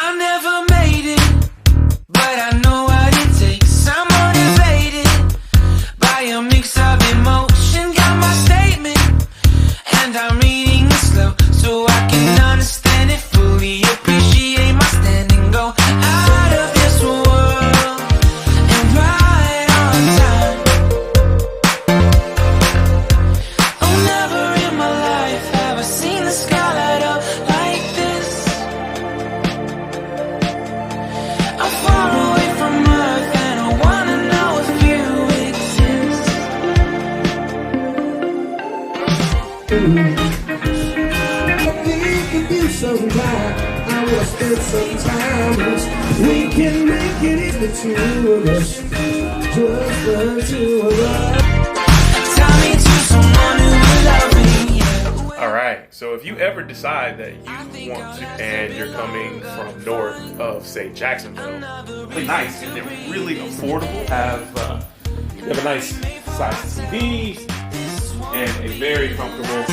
I never made it, but I know what it takes. I'm motivated by a mix of emotion. Got my statement, and I'm reading it slow so I can understand it fully. Appreciate my standing, go out of this world and right on time. Oh, never in my life have I seen the sky light up like this. I'm far away from Earth and I wanna know if you exist. We can do some time. I will spend some time. We can make it in the two of us. Just the two of us. Tell me to someone who will love me, yeah. All right, so if you ever decide that you want to, and you're coming from north of, say, Jacksonville, really nice and they're really affordable. You have a nice size TV and a very comfortable